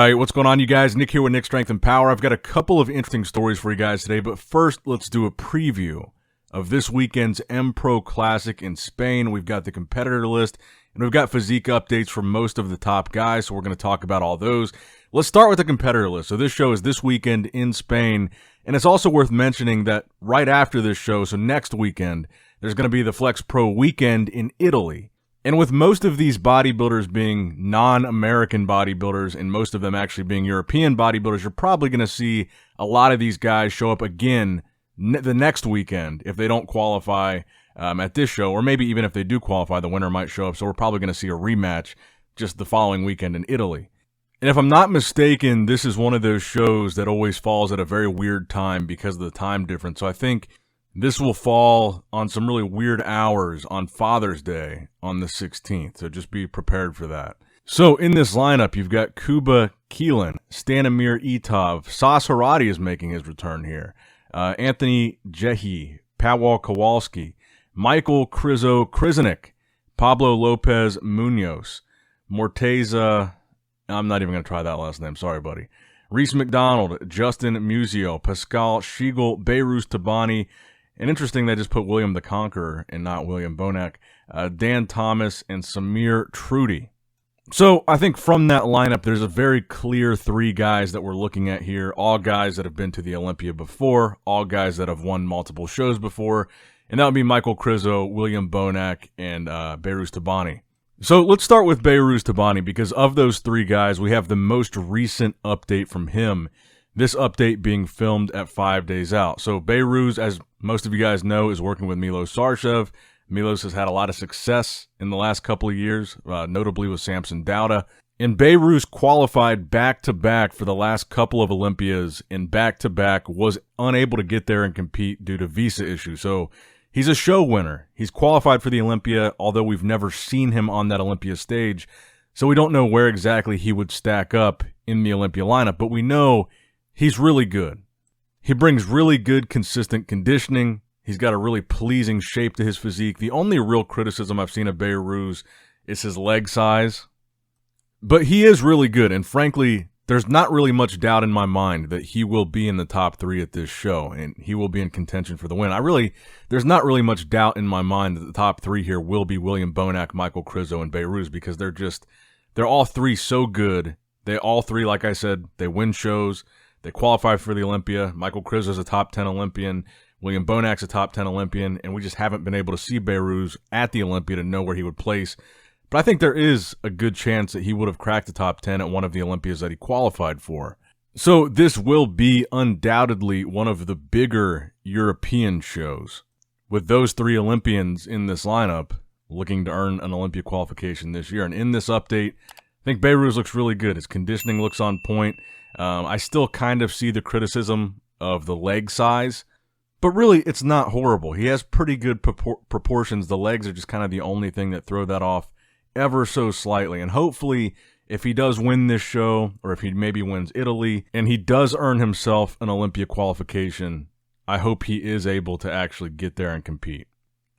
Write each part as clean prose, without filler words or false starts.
right, what's going on, you guys? Nick here with Nick Strength and Power. I've got a couple of interesting stories for you guys today, but first, let's do a preview of this weekend's Empro Classic in Spain. We've got the competitor list, and we've got physique updates from most of the top guys, so we're going to talk about all those. Let's start with the competitor list. So this show is this weekend in Spain, and it's also worth mentioning that right after this show, so next weekend, there's going to be the Flex Pro weekend in Italy. And with most of these bodybuilders being non-American bodybuilders and most of them actually being European bodybuilders, you're probably going to see a lot of these guys show up again the next weekend if they don't qualify at this show, or maybe even if they do qualify, the winner might show up. So we're probably going to see a rematch just the following weekend in Italy. And if I'm not mistaken, this is one of those shows that always falls at a very weird time because of the time difference. So I think this will fall on some really weird hours on Father's Day on the 16th, so just be prepared for that. So in this lineup, you've got Kuba Keelan, Stanimir Itov, Sas Harati is making his return here, Anthony Jehi, Pawel Kowalski, Michael Krizo Krizanik, Pablo Lopez Munoz, Morteza, I'm not even going to try that last name, sorry buddy, Reese McDonald, Justin Musio, Pascal Schiegel, Behrooz Tabani, and interesting, they just put William the Conqueror and not William Bonac, Dan Thomas, and Samir Trudy. So I think from that lineup, there's a very clear three guys that we're looking at here, all guys that have been to the Olympia before, all guys that have won multiple shows before, and that would be Michael Krizo, William Bonac, and Behrooz Tabani. So let's start with Behrooz Tabani, because of those three guys, we have the most recent update from him. This update being filmed at 5 days out. So Behrooz, as most of you guys know, is working with Milos Sarshev. Milos has had a lot of success in the last couple of years, notably with Samson Dauda. And Behrooz qualified back-to-back for the last couple of Olympias, and back-to-back was unable to get there and compete due to visa issues. So he's a show winner. He's qualified for the Olympia, although we've never seen him on that Olympia stage. So we don't know where exactly he would stack up in the Olympia lineup, but we know he's really good. He brings really good, consistent conditioning. He's got a really pleasing shape to his physique. The only real criticism I've seen of Behrooz is his leg size. But he is really good, and frankly, there's not really much doubt in my mind that he will be in the top three at this show, and he will be in contention for the win. There's not really much doubt in my mind that the top three here will be William Bonac, Michael Krizo, and Behrooz, because they're all three so good. They all three, like I said, they win shows. They qualified for the Olympia. Michael Krizo is a top 10 Olympian. William Bonac's a top 10 Olympian. And we just haven't been able to see Behrooz at the Olympia to know where he would place. But I think there is a good chance that he would have cracked the top 10 at one of the Olympias that he qualified for. So this will be undoubtedly one of the bigger European shows, with those three Olympians in this lineup looking to earn an Olympia qualification this year. And in this update, I think Behrooz looks really good. His conditioning looks on point. I still kind of see the criticism of the leg size, but really it's not horrible. He has pretty good proportions. The legs are just kind of the only thing that throw that off ever so slightly. And hopefully, if he does win this show, or if he maybe wins Italy, and he does earn himself an Olympia qualification, I hope he is able to actually get there and compete.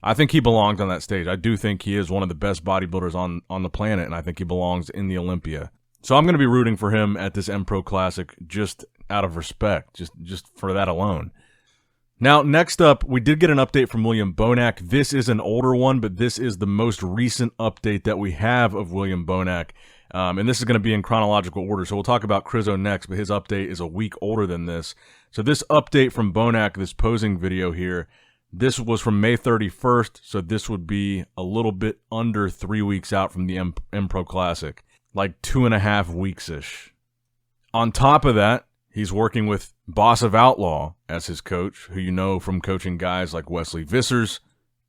I think he belongs on that stage. I do think he is one of the best bodybuilders on the planet, and I think he belongs in the Olympia. So I'm going to be rooting for him at this Empro Classic just out of respect, just for that alone. Now, next up, we did get an update from William Bonac. This is an older one, but this is the most recent update that we have of William Bonac. And this is going to be in chronological order. So we'll talk about Krizo next, but his update is a week older than this. So this update from Bonac, this posing video here, this was from May 31st. So this would be a little bit under 3 weeks out from the Empro Classic. Like 2.5 weeks-ish. On top of that, he's working with Boss of Outlaw as his coach, who you know from coaching guys like Wesley Vissers,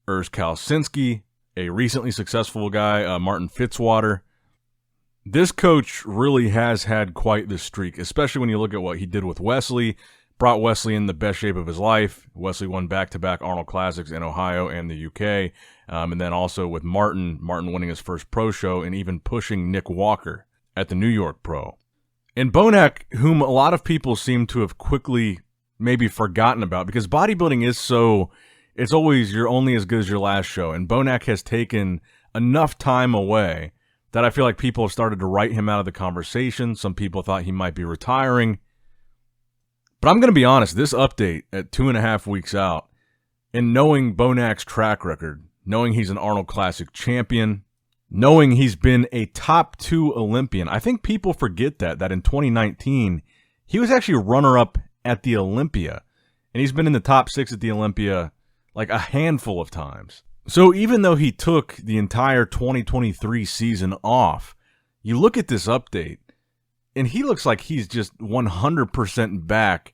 Urs Kalsinski, a recently successful guy, Martin Fitzwater. This coach really has had quite the streak, especially when you look at what he did with Wesley. Brought Wesley in the best shape of his life. Wesley won back-to-back Arnold Classics in Ohio and the UK. And then also with Martin winning his first pro show and even pushing Nick Walker at the New York Pro. And Bonac, whom a lot of people seem to have quickly maybe forgotten about, because bodybuilding is so, it's always you're only as good as your last show. And Bonac has taken enough time away that I feel like people have started to write him out of the conversation. Some people thought he might be retiring. But I'm going to be honest, this update at 2.5 weeks out, and knowing Bonac's track record, knowing he's an Arnold Classic champion, knowing he's been a top 2 Olympian, I think people forget that in 2019, he was actually runner-up at the Olympia, and he's been in the top 6 at the Olympia like a handful of times. So even though he took the entire 2023 season off, you look at this update, and he looks like he's just 100% back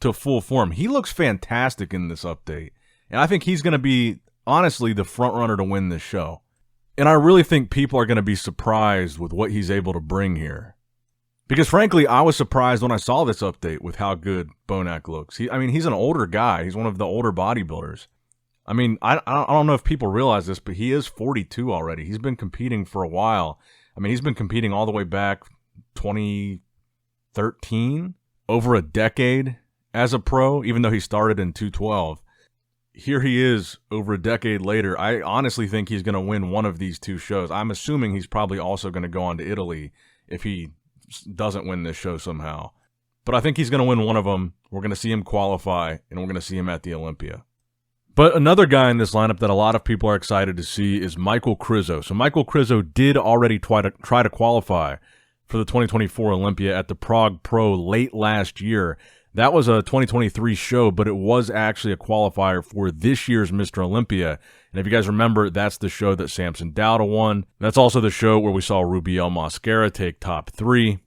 to full form. He looks fantastic in this update, and I think he's going to be, honestly, the front runner to win this show. And I really think people are going to be surprised with what he's able to bring here. Because frankly, I was surprised when I saw this update with how good Bonac looks. He's an older guy. He's one of the older bodybuilders. I don't know if people realize this, but he is 42 already. He's been competing for a while. He's been competing all the way back 2013, over a decade as a pro, even though he started in 212. Here he is over a decade later. I honestly think he's going to win one of these 2 shows. I'm assuming he's probably also going to go on to Italy if he doesn't win this show somehow. But I think he's going to win one of them. We're going to see him qualify, and we're going to see him at the Olympia. But another guy in this lineup that a lot of people are excited to see is Michal Krizo. So Michal Krizo did already try to qualify for the 2024 Olympia at the Prague Pro late last year. That was a 2023 show, but it was actually a qualifier for this year's Mr. Olympia. And if you guys remember, that's the show that Samson Dowda won. That's also the show where we saw Rubiel Mosquera take top 3.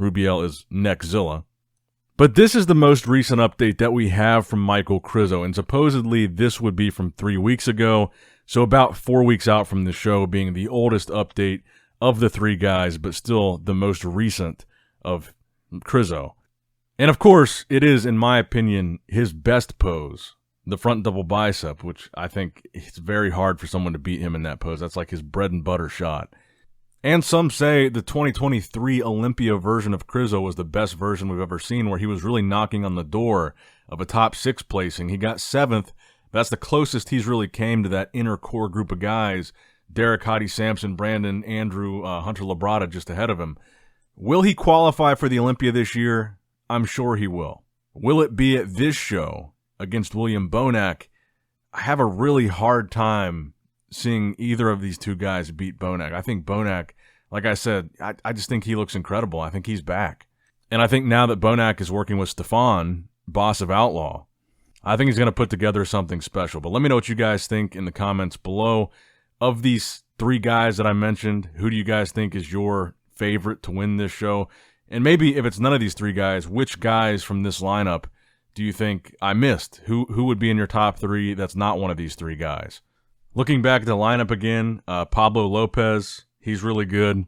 Rubiel is Neckzilla. But this is the most recent update that we have from Michal Krizo, and supposedly this would be from 3 weeks ago, so about 4 weeks out from the show, being the oldest update of the 3 guys, but still the most recent of Krizo. And of course, it is, in my opinion, his best pose, the front double bicep, which I think it's very hard for someone to beat him in that pose. That's like his bread and butter shot. And some say the 2023 Olympia version of Krizo was the best version we've ever seen, where he was really knocking on the door of a top 6 placing. He got 7th. That's the closest he's really came to that inner core group of guys. Derek, Hadi, Sampson, Brandon, Andrew, Hunter Labrada just ahead of him. Will he qualify for the Olympia this year? I'm sure he will. Will it be at this show against William Bonac? I have a really hard time seeing either of these 2 guys beat Bonac. I think Bonac, like I said, I just think he looks incredible. I think he's back. And I think now that Bonac is working with Stefan, boss of Outlaw, I think he's going to put together something special. But let me know what you guys think in the comments below. Of these 3 guys that I mentioned, who do you guys think is your favorite to win this show? And maybe if it's none of these 3 guys, which guys from this lineup do you think I missed? Who would be in your top 3 that's not one of these 3 guys? Looking back at the lineup again, Pablo Lopez, he's really good.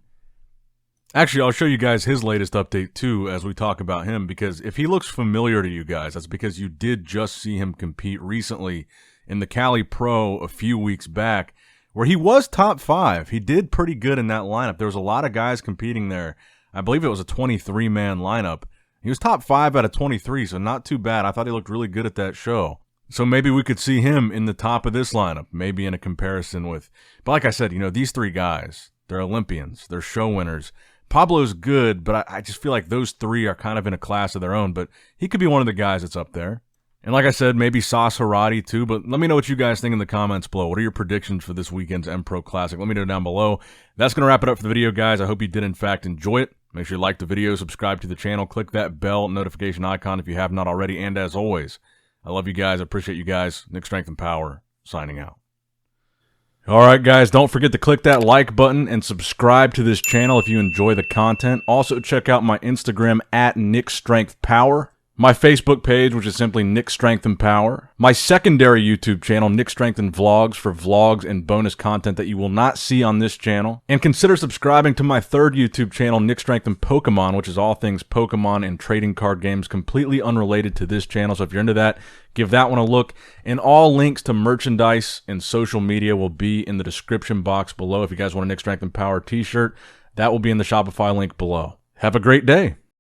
Actually, I'll show you guys his latest update too as we talk about him, because if he looks familiar to you guys, that's because you did just see him compete recently in the Cali Pro a few weeks back, where he was top 5. He did pretty good in that lineup. There was a lot of guys competing there. I believe it was a 23-man lineup. He was top 5 out of 23, so not too bad. I thought he looked really good at that show. So maybe we could see him in the top of this lineup, maybe in a comparison with... But like I said, these 3 guys, they're Olympians. They're show winners. Pablo's good, but I just feel like those 3 are kind of in a class of their own. But he could be one of the guys that's up there. And like I said, maybe Sas Harati too. But let me know what you guys think in the comments below. What are your predictions for this weekend's Empro Classic? Let me know down below. That's going to wrap it up for the video, guys. I hope you did, in fact, enjoy it. Make sure you like the video, subscribe to the channel, click that bell notification icon if you have not already. And as always, I love you guys. I appreciate you guys. Nick Strength and Power, signing out. All right, guys, don't forget to click that like button and subscribe to this channel if you enjoy the content. Also, check out my Instagram at NICKS&P, my Facebook page, which is simply Nick Strength and Power, my secondary YouTube channel, Nick Strength and Vlogs, for vlogs and bonus content that you will not see on this channel. And consider subscribing to my third YouTube channel, Nick Strength and Pokemon, which is all things Pokemon and trading card games, completely unrelated to this channel. So if you're into that, give that one a look. And all links to merchandise and social media will be in the description box below. If you guys want a Nick Strength and Power t-shirt, that will be in the Shopify link below. Have a great day.